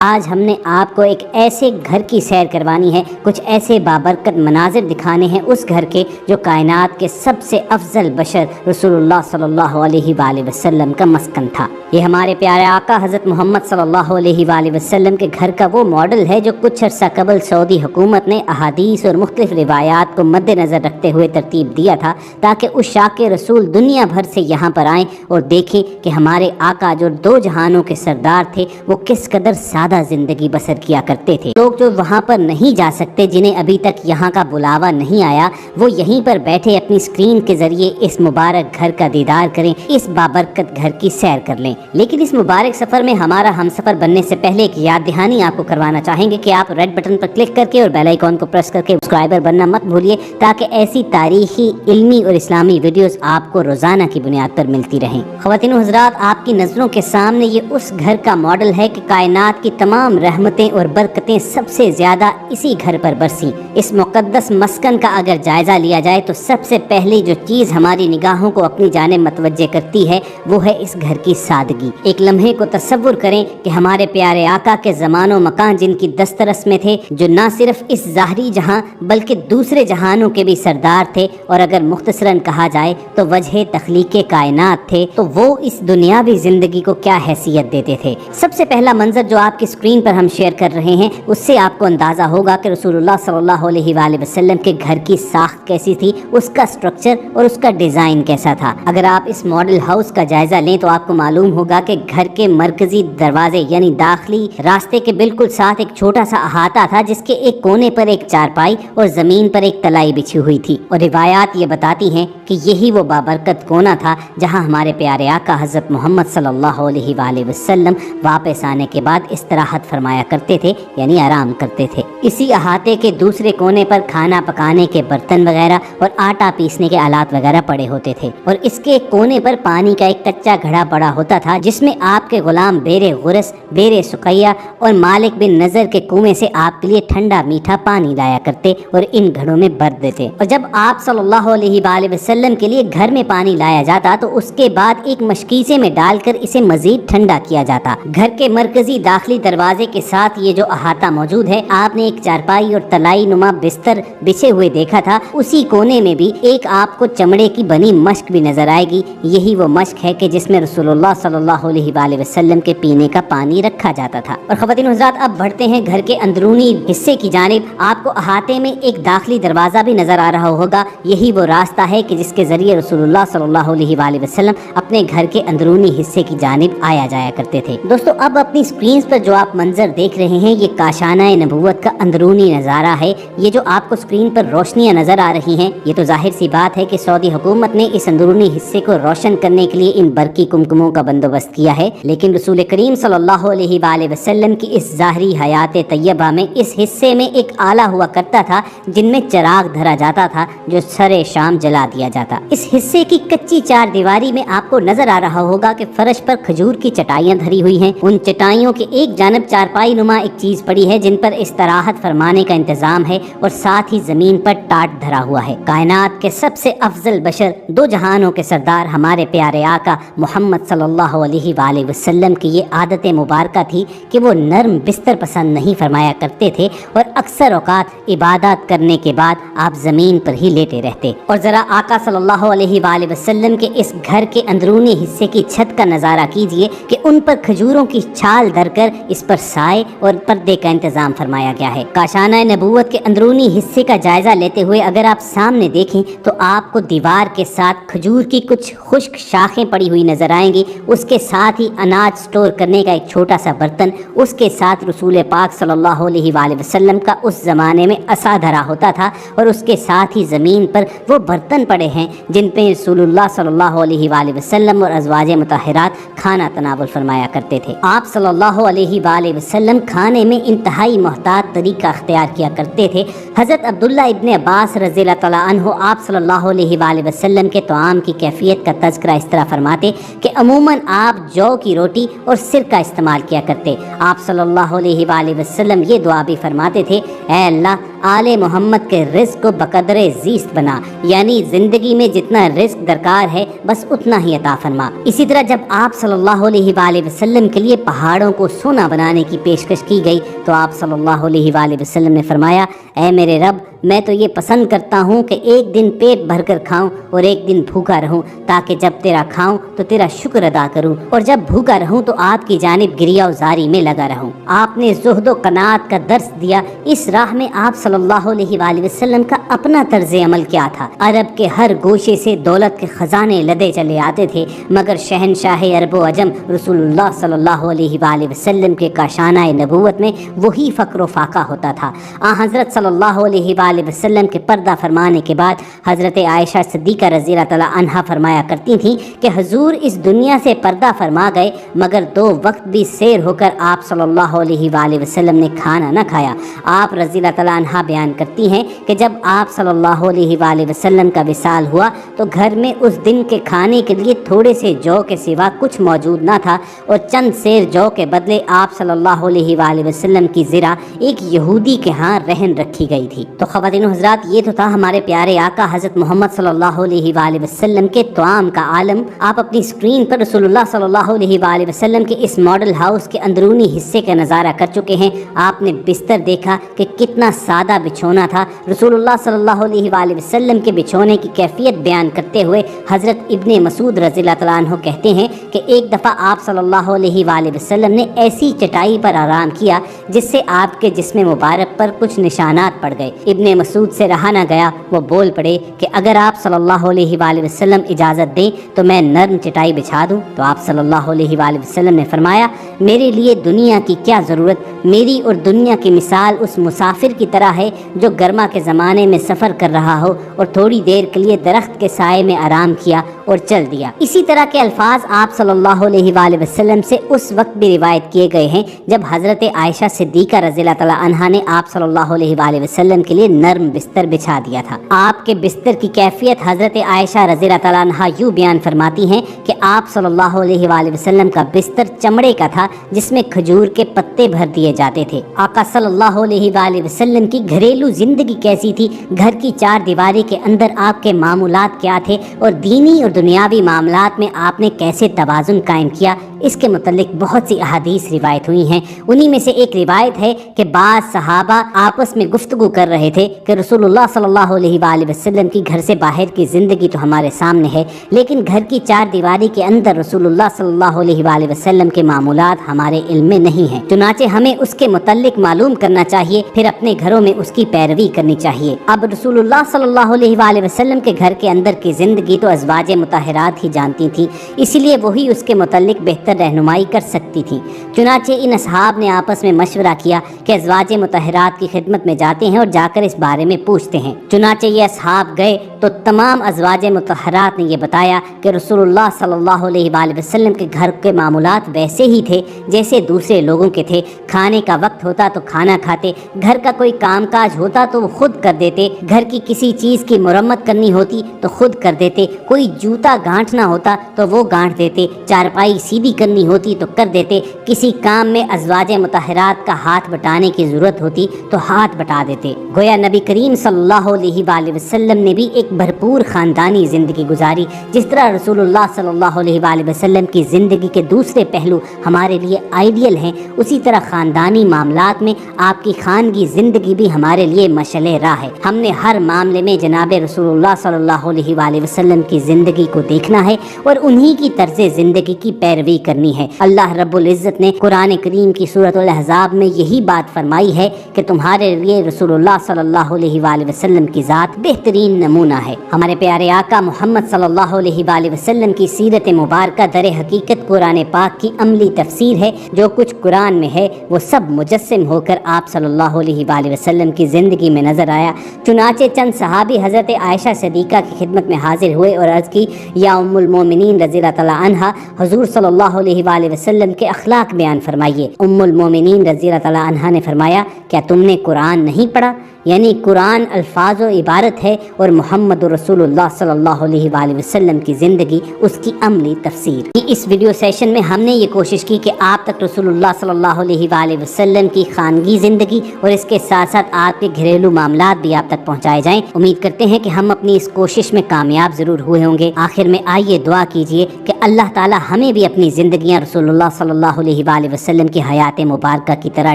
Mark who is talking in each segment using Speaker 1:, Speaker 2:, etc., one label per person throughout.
Speaker 1: آج ہم نے آپ کو ایک ایسے گھر کی سیر کروانی ہے، کچھ ایسے بابرکت مناظر دکھانے ہیں اس گھر کے جو کائنات کے سب سے افضل بشر رسول اللہ صلی اللہ علیہ وآلہ وسلم کا مسکن تھا۔ یہ ہمارے پیارے آقا حضرت محمد صلی اللہ علیہ وآلہ وسلم کے گھر کا وہ ماڈل ہے جو کچھ عرصہ قبل سعودی حکومت نے احادیث اور مختلف روایات کو مد نظر رکھتے ہوئے ترتیب دیا تھا تاکہ عشاق رسول دنیا بھر سے یہاں پر آئیں اور دیکھیں کہ ہمارے آقا جو دو جہانوں کے سردار تھے وہ کس قدر سادہ زندگی بسر کیا کرتے تھے۔ لوگ جو وہاں پر نہیں جا سکتے، جنہیں ابھی تک یہاں کا بلاوا نہیں آیا، وہ یہیں پر بیٹھے اپنی اسکرین کے ذریعے اس مبارک گھر کا دیدار کریں، اس بابرکت گھر کی سیر کر لیں۔ لیکن اس مبارک سفر میں ہمارا ہم سفر بننے سے پہلے ایک یاد دہانی آپ کو کروانا چاہیں گے کہ آپ ریڈ بٹن پر کلک کر کے اور بیل آئیکن کو پریس کر کے سبسکرائبر بننا مت بھولیے تاکہ ایسی تاریخی، علمی اور اسلامی ویڈیوز آپ کو روزانہ کی بنیاد پر ملتی رہیں۔ خواتین و حضرات، آپ کی نظروں کے سامنے یہ اس گھر کا ماڈل ہے کہ کائنات کی تمام رحمتیں اور برکتیں سب سے زیادہ اسی گھر پر برسیں۔ اس مقدس مسکن کا اگر جائزہ لیا جائے تو سب سے پہلی جو چیز ہماری نگاہوں کو اپنی جانب متوجہ کرتی ہے وہ ہے اس گھر کی سادگی۔ ایک لمحے کو تصور کریں کہ ہمارے پیارے آقا کے زمان و مکان جن کی دسترس میں تھے، جو نہ صرف اس ظاہری جہاں بلکہ دوسرے جہانوں کے بھی سردار تھے، اور اگر مختصراً کہا جائے تو وجہ تخلیق کائنات تھے، تو وہ اس دنیاوی زندگی کو کیا حیثیت دیتے تھے۔ سب سے پہلا منظر جو آپ کی اسکرین پر ہم شیئر کر رہے ہیں، اس سے آپ کو اندازہ ہوگا کہ رسول اللہ صلی اللہ علیہ وآلہ وسلم کے گھر کی ساخت کیسی تھی، اس کا سٹرکچر اور اس کا ڈیزائن کیسا تھا۔ اگر آپ اس ماڈل ہاؤس کا جائزہ لیں تو آپ کو معلوم ہوگا کہ گھر کے مرکزی دروازے یعنی داخلی راستے کے بالکل ساتھ ایک چھوٹا سا احاطہ تھا جس کے ایک کونے پر ایک چارپائی اور زمین پر ایک تلائی بچھی ہوئی تھی، اور روایات یہ بتاتی ہیں کہ یہی وہ بابرکت کونا تھا جہاں ہمارے پیارے آقا حضرت محمد صلی اللہ علیہ وآلہ وسلم واپس آنے کے بعد استراحت فرمایا کرتے تھے، یعنی آرام کرتے تھے۔ اسی احاطے کے دوسرے کونے پر کھانا پکانے کے برتن وغیرہ اور آٹا پیسنے کے آلات وغیرہ پڑے ہوتے تھے، اور اس کے ایک کونے پر پانی کا ایک کچا گھڑا پڑا ہوتا تھا جس میں آپ کے غلام بیر غرس، بیر سقیہ اور مالک بن نظر کے کنویں سے آپ کے لیے ٹھنڈا میٹھا پانی لایا کرتے اور ان گھڑوں میں بھر دیتے، اور جب آپ صلی اللہ علیہ وآلہ وسلم کے لیے گھر میں پانی لایا جاتا تو اس کے بعد ایک مشکیزے میں ڈال کر اسے مزید ٹھنڈا کیا جاتا۔ گھر کے مرکزی داخلی دروازے کے ساتھ یہ جو احاطہ موجود ہے، آپ نے ایک چارپائی اور تلائی نما بستر بچھے ہوئے دیکھا تھا، اسی کونے میں بھی ایک آپ کو چمڑے کی بنی مشک بھی نظر آئے گی۔ یہی وہ مشک ہے کہ جس میں رسول اللہ صلی اللہ علیہ وآلہ وسلم کے پینے کا پانی رکھا جاتا تھا۔ اور خواتین و حضرات، اب بڑھتے ہیں گھر کے اندرونی حصے کی جانب۔ آپ کو احاطے میں ایک داخلی دروازہ بھی نظر آ رہا ہوگا، یہی وہ راستہ ہے کہ جس کے ذریعے رسول اللہ صلی اللہ علیہ وآلہ وسلم اپنے گھر کے اندرونی حصے کی جانب آیا جایا کرتے تھے۔ دوستو، اب اپنی اسکرینز پر جو آپ منظر دیکھ رہے ہیں یہ کاشانہ نبوت کا اندرونی نظارہ ہے۔ یہ جو آپ کو اسکرین پر روشنیاں نظر آ رہی ہیں، یہ تو ظاہر سی بات ہے کہ سعودی حکومت نے اس اندرونی حصے کو روشن کرنے کے لیے ان برقی کمکموں کا بندوبست کیا ہے، لیکن رسول کریم صلی اللہ علیہ وآلہ وسلم کی اس ظاہری حیات طیبہ میں اس حصے میں ایک آلہ ہوا کرتا تھا جن میں چراغ دھرا جاتا تھا جو سرے شام جلا دیا جاتا۔ اس حصے کی کچی چار دیواری میں آپ کو نظر آ رہا ہوگا کہ فرش پر کھجور کی چٹائیاں دھری ہوئی ہیں، ان چٹائیوں کے ایک جانب چارپائی نما ایک چیز پڑی ہے جن پر استراحت فرمانے کا انتظام ہے، اور ساتھ ہی زمین پر ٹاٹ دھرا ہوا ہے۔ کائنات کے سب سے افضل بشر، دو جہانوں کے سردار ہمارے پیارے آقا محمد صلی اللہ علیہ وآلہ وسلم کی یہ عادت مبارکہ تھی کہ وہ نرم بستر پسند نہیں فرمایا کرتے تھے، اور اکثر اوقات عبادات کرنے کے بعد آپ زمین پر ہی لیٹے رہتے۔ اور ذرا آقا صلی اللہ علیہ وآلہ وسلم کے اس گھر کے اندرونی حصے کی چھت کا نظارہ کیجئے کہ ان پر کھجوروں کی چھال دھر کر اس پر سائے اور پردے کا انتظام فرمایا گیا ہے۔ کاشانہ نبوت کے اندرونی حصے کا جائزہ لیتے ہوئے اگر آپ سامنے دیکھیں تو آپ کو دیوار کے ساتھ کھجور کی کچھ خشک شاخیں پڑی ہوئی نظر آئیں گی، اس کے ساتھ ہی اناج سٹور کرنے کا ایک چھوٹا سا برتن، اس کے ساتھ رسول پاک صلی اللہ علیہ وآلہ وسلم کا اس زمانے میں عصا دھرا ہوتا تھا، اور اس کے ساتھ ہی زمین پر وہ برتن پڑے ہیں جن پہ رسول اللہ صلی اللہ علیہ وآلہ وسلم اور ازواج مطہرات کھانا تناول فرمایا کرتے تھے۔ آپ صلی اللہ علیہ وآلہ وسلم کھانے میں انتہائی محتاط طریقہ اختیار کیا کرتے تھے۔ حضرت عبداللہ ابن عباس رضی اللہ تعالیٰ عنہ آپ صلی اللہ علیہ وآلہ وسلم کے طعام کی کیفیت کا تذکرہ اس طرح فرماتے کہ عموماً آپ جو کی روٹی اور سرکہ استعمال کیا کرتے۔ آپ صلی اللہ علیہ وآلہ وسلم یہ دعا بھی فرماتے تھے، اے اللہ، آل محمد کے رزق کو بقدر زیست بنا، یعنی زندگی میں جتنا رزق درکار ہے بس اتنا ہی عطا فرما۔ اسی طرح جب آپ صلی اللہ علیہ وآلہ وسلم کے لیے پہاڑوں کو سونا بنانے کی پیشکش کی گئی تو آپ صلی اللہ علیہ وآلہ وسلم نے فرمایا، اے میرے رب، میں تو یہ پسند کرتا ہوں کہ ایک دن پیٹ بھر کر کھاؤں اور ایک دن بھوکا رہوں، تاکہ جب تیرا کھاؤں تو تیرا شکر ادا کروں، اور جب بھوکا رہوں تو آپ کی جانب گریا و زاری میں لگا رہوں۔ آپ نے زہد و قناعت کا درس دیا۔ اس راہ میں آپ صلی اللہ علیہ وآلہ وسلم کا اپنا طرز عمل کیا تھا؟ عرب کے ہر گوشے سے دولت کے خزانے لدے چلے آتے تھے، مگر شہنشاہ عرب و عجم رسول اللہ صلی اللہ علیہ وآلہ وسلم کے کاشانہ نبوت میں وہی فقر و فاقہ ہوتا تھا۔ حضرت صلی اللہ علیہ وآلہ وسلم کے پردہ فرمانے کے بعد حضرت عائشہ صدیقہ رضی اللہ تعالی عنہا فرمایا کرتی تھیں کہ حضور اس دنیا سے پردہ فرما گئے مگر 2 وقت بھی سیر ہو کر آپ صلی اللہ علیہ وآلہ وسلم نے کھانا نہ کھایا۔ آپ رضی اللہ تعالی عنہا بیان کرتی ہیں کہ جب آپ صلی اللہ علیہ وآلہ وسلم کا وصال ہوا تو گھر میں اس دن کے کھانے کے لیے تھوڑے سے جو کے سوا کچھ موجود نہ تھا، اور چند سیر جو کے بدلے آپ صلی اللہ علیہ وآلہ وسلم کی زرہ ایک یہودی کے ہاں رہن رکھی گئی تھی۔ تو خواتین و حضرات، یہ تو تھا ہمارے پیارے آقا حضرت محمد صلی اللہ علیہ وآلہ وسلم کے طعام کا عالم۔ آپ اپنی اسکرین پر رسول اللہ صلی اللہ علیہ وآلہ وسلم کے اس ماڈل ہاؤس کے اندرونی حصے کا نظارہ کر چکے ہیں۔ آپ نے بستر دیکھا کہ کتنا سادہ بچھونا تھا۔ رسول اللہ صلی اللہ علیہ وآلہ وسلم کے بچھونے کی کیفیت بیان کرتے ہوئے حضرت ابن مسعود رضی اللہ تعالیٰ عنہ کہتے ہیں کہ ایک دفعہ آپ صلی اللہ علیہ وآلہ وسلم نے ایسی چٹائی پر آرام کیا جس سے آپ کے جسم مبارک پر کچھ نشانات پڑ گئے۔ ابن مسعود سے رہا نہ گیا، وہ بول پڑے کہ اگر آپ صلی اللہ علیہ وآلہ وسلم اجازت دیں تو میں نرم چٹائی بچھا دوں۔ تو آپ صلی اللہ علیہ وآلہ وسلم نے فرمایا، میرے لیے دنیا کی کیا ضرورت؟ میری اور دنیا کی مثال اس مسافر کی طرح ہے جو گرما کے زمانے میں سفر کر رہا ہو اور تھوڑی دیر کے لیے درخت کے سائے میں آرام کیا اور چل دیا۔ اسی طرح کے الفاظ آپ صلی اللہ علیہ وآلہ وسلم سے اس وقت بھی روایت کیے گئے ہیں جب حضرت عائشہ صدیقہ رضی اللہ تعالیٰ عنہا نے آپ صلی اللہ علیہ وآلہ وسلم کے لیے نرم بستر بچھا دیا تھا۔ آپ کے بستر کی کیفیت حضرت عائشہ رضی اللہ تعالیٰ عنہا یوں بیان فرماتی ہیں کہ آپ صلی اللہ علیہ وآلہ وسلم کا بستر چمڑے کا تھا جس میں کھجور کے پتے بھر دیے جاتے تھے۔ آقا صلی اللہ علیہ وآلہ وسلم کی گھریلو زندگی کیسی تھی؟ گھر کی 4 دیواری کے اندر آپ کے معمولات کیا تھے اور دینی اور دنیاوی معاملات میں آپ نے کیسے توازن قائم کیا؟ اس کے متعلق بہت سی احادیث روایت ہوئی ہیں۔ انہی میں سے ایک روایت ہے کہ بعض صحابہ آپس میں گفتگو کر رہے تھے کہ رسول اللہ صلی اللہ علیہ وآلہ وسلم کی گھر سے باہر کی زندگی تو ہمارے سامنے ہے، لیکن گھر کی 4 دیواری کے اندر رسول اللہ صلی اللہ علیہ وآلہ وسلم کے معمولات ہمارے علم میں نہیں ہیں، چنانچہ ہمیں اس کے متعلق معلوم کرنا چاہیے، پھر اپنے گھروں میں اس کی پیروی کرنی چاہیے۔ اب رسول اللہ صلی اللہ علیہ وآلہ وسلم کے گھر کے اندر کی زندگی تو ازواج مطہرات ہی جانتی تھیں، اسی لیے وہی اس کے متعلق بہتر رہنمائی کر سکتی تھی۔ چنانچہ ان اصحاب نے آپس میں مشورہ کیا کہ ازواج مطہرات کی خدمت میں جاتے ہیں اور جا کر اس بارے میں پوچھتے ہیں۔ چنانچہ یہ اصحاب گئے تو تمام ازواج مطہرات نے یہ بتایا کہ رسول اللہ صلی اللہ علیہ وآلہ وسلم کے گھر کے معمولات ویسے ہی تھے جیسے دوسرے لوگوں کے تھے۔ کھانے کا وقت ہوتا تو کھانا کھاتے، گھر کا کوئی کام کاج ہوتا تو وہ خود کر دیتے، گھر کی کسی چیز کی مرمت کرنی ہوتی تو خود کر دیتے، کوئی جوتا گانٹھنا ہوتا تو وہ گانٹھ دیتے، چارپائی سیدھی کرنی ہوتی تو کر دیتے، کسی کام میں ازواج مطہرات کا ہاتھ بٹانے کی ضرورت ہوتی تو ہاتھ بٹا دیتے۔ گویا نبی کریم صلی اللہ علیہ وآلہ وسلم نے بھی ایک بھرپور خاندانی زندگی گزاری۔ جس طرح رسول اللہ صلی اللہ علیہ وآلہ وسلم کی زندگی کے دوسرے پہلو ہمارے لیے آئیڈیل ہیں، اسی طرح خاندانی معاملات میں آپ کی خانگی زندگی بھی ہمارے لیے مشعل راہ ہے۔ ہم نے ہر معاملے میں جناب رسول اللہ صلی اللہ علیہ وآلہ وسلم کی زندگی کو دیکھنا ہے اور انہی کی طرز زندگی کی پیروی کرنی ہے۔ اللہ رب العزت نے قرآن کریم کی سورۃ الاحزاب میں یہی بات فرمائی ہے کہ تمہارے لیے رسول اللہ صلی اللہ علیہ وآلہ وسلم کی ذات بہترین نمونہ ہے۔ ہمارے پیارے آقا محمد صلی اللہ علیہ وآلہ وسلم کی سیرت مبارکہ در حقیقت قرآن پاک کی عملی تفسیر ہے۔ جو کچھ قرآن میں ہے وہ سب مجسم ہو کر آپ صلی اللہ علیہ وآلہ وسلم کی زندگی میں نظر آیا۔ چنانچہ چند صحابی حضرت عائشہ صدیقہ کی خدمت میں حاضر ہوئے اور عرض کی، یا ام المومنین رضی اللہ تعالیٰ عنہا، حضور صلی اللہ علیہ وآلہ وسلم کے اخلاق بیان فرمائیے۔ ام المومنین رضی اللہ تعالیٰ عنہا نے فرمایا، کیا تم نے قرآن نہیں پڑھا؟ یعنی قرآن الفاظ و عبارت ہے اور محمد رسول اللہ صلی اللہ علیہ وآلہ وسلم کی زندگی اس کی عملی تفسیر۔ اس ویڈیو سیشن میں ہم نے یہ کوشش کی کہ آپ تک رسول اللہ صلی اللہ علیہ وآلہ وسلم کی خانگی زندگی اور اس کے ساتھ ساتھ آپ کے گھریلو معاملات بھی آپ تک پہنچائے جائیں۔ امید کرتے ہیں کہ ہم اپنی اس کوشش میں کامیاب ضرور ہوئے ہوں گے۔ آخر میں آئیے دعا کیجئے کہ اللہ تعالی ہمیں بھی اپنی زندگیاں رسول اللہ صلی اللہ علیہ وآلہ وسلم کی حیات مبارکہ کی طرح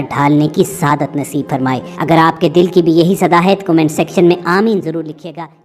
Speaker 1: ڈھالنے کی سعادت نصیب فرمائے۔ اگر آپ کے دل کی بھی یہی صدا ہے تو کمنٹ سیکشن میں آمین ضرور لکھیے گا۔